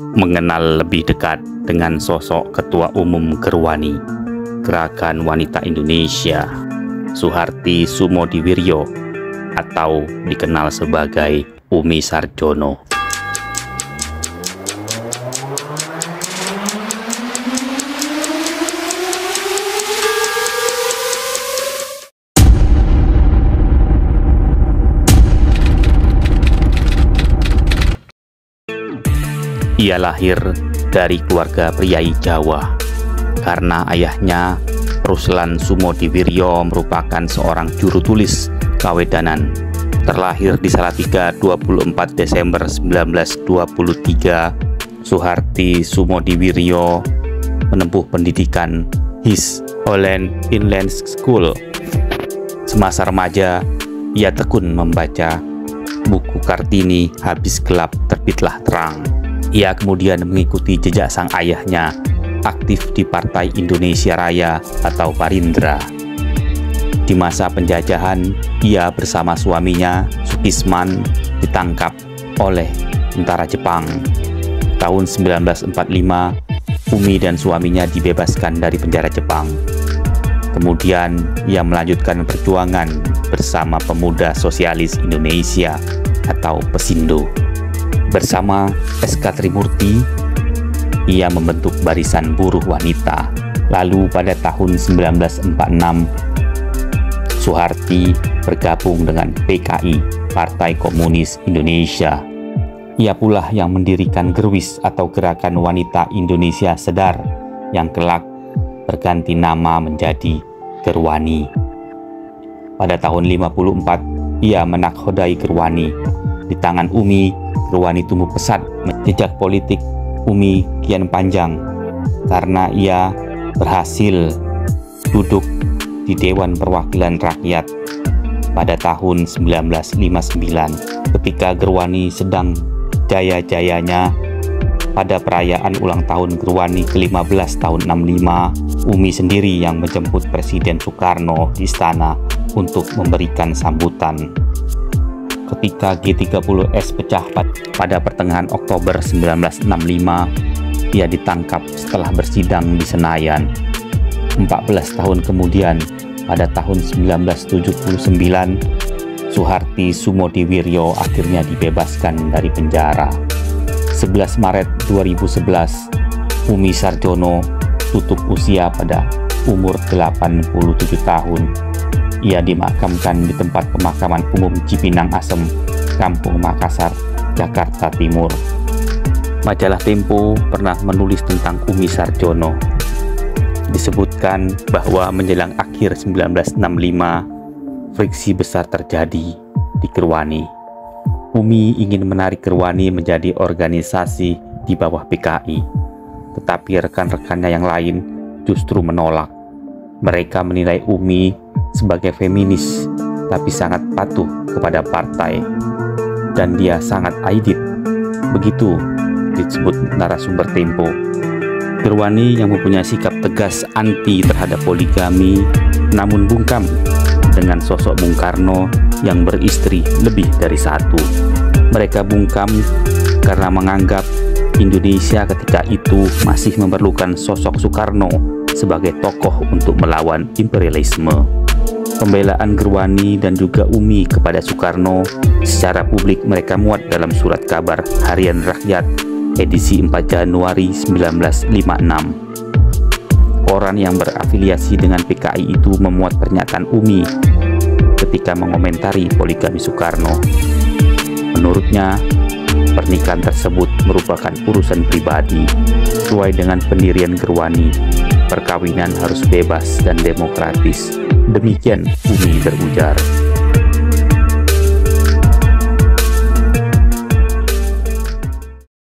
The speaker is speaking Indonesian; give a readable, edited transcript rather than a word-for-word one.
mengenal lebih dekat dengan sosok Ketua Umum Gerwani, Gerakan Wanita Indonesia, Suharti Sumodiwiryo atau dikenal sebagai Umi Sarjono. Ia lahir dari keluarga priai Jawa karena ayahnya Ruslan Sumodiwiryo merupakan seorang juru tulis kawedanan. Terlahir di Salatiga 24 Desember 1923, Suharti Sumodiwiryo menempuh pendidikan His Holland Inland School. Semasa remaja, ia tekun membaca buku Kartini, Habis gelap terbitlah terang. Ia kemudian mengikuti jejak sang ayahnya, aktif di Partai Indonesia Raya atau Parindra. Di masa penjajahan, ia bersama suaminya, Sukisman, ditangkap oleh tentara Jepang. Tahun 1945, Umi dan suaminya dibebaskan dari penjara Jepang. Kemudian, ia melanjutkan perjuangan bersama Pemuda Sosialis Indonesia atau Pesindo. Bersama SK Trimurti, ia membentuk Barisan Buruh Wanita. Lalu pada tahun 1946, Suharti bergabung dengan PKI, Partai Komunis Indonesia. Ia pula yang mendirikan Gerwis atau Gerakan Wanita Indonesia Sedar yang kelak berganti nama menjadi Gerwani. Pada tahun 1954, ia menakhodai Gerwani. Di tangan Umi, Gerwani tumbuh pesat. Jejak politik Umi kian panjang karena ia berhasil duduk di Dewan Perwakilan Rakyat pada tahun 1959 ketika Gerwani sedang jaya-jayanya. Pada perayaan ulang tahun Gerwani ke-15 tahun 65, Umi sendiri yang menjemput Presiden Soekarno di istana untuk memberikan sambutan. Ketika G30S pecah pada pertengahan Oktober 1965, ia ditangkap setelah bersidang di Senayan. 14 tahun kemudian, pada tahun 1979, Suharti Sumodiwiryo akhirnya dibebaskan dari penjara. 11 Maret 2011, Umi Sarjono tutup usia pada umur 87 tahun. Ia dimakamkan di tempat pemakaman umum Cipinang Asem, Kampung Makassar, Jakarta Timur. Majalah Tempo pernah menulis tentang Umi Sarjono. Disebutkan bahwa menjelang akhir 1965, friksi besar terjadi di Gerwani. Umi ingin menarik Gerwani menjadi organisasi di bawah PKI, tetapi rekan-rekannya yang lain justru menolak. Mereka menilai Umi sebagai feminis, tapi sangat patuh kepada partai, dan dia sangat aidit. Begitu disebut narasumber Tempo. Gerwani yang mempunyai sikap tegas anti terhadap poligami, namun bungkam dengan sosok Bung Karno yang beristri lebih dari satu. Mereka bungkam karena menganggap Indonesia ketika itu masih memerlukan sosok Soekarno sebagai tokoh untuk melawan imperialisme. Pembelaan Gerwani dan juga Umi kepada Soekarno secara publik mereka muat dalam surat kabar Harian Rakyat edisi 4 Januari 1956. Koran yang berafiliasi dengan PKI itu memuat pernyataan Umi ketika mengomentari poligami Soekarno. Menurutnya, pernikahan tersebut merupakan urusan pribadi. Sesuai dengan pendirian Gerwani, perkawinan harus bebas dan demokratis. Demikian Umi berujar.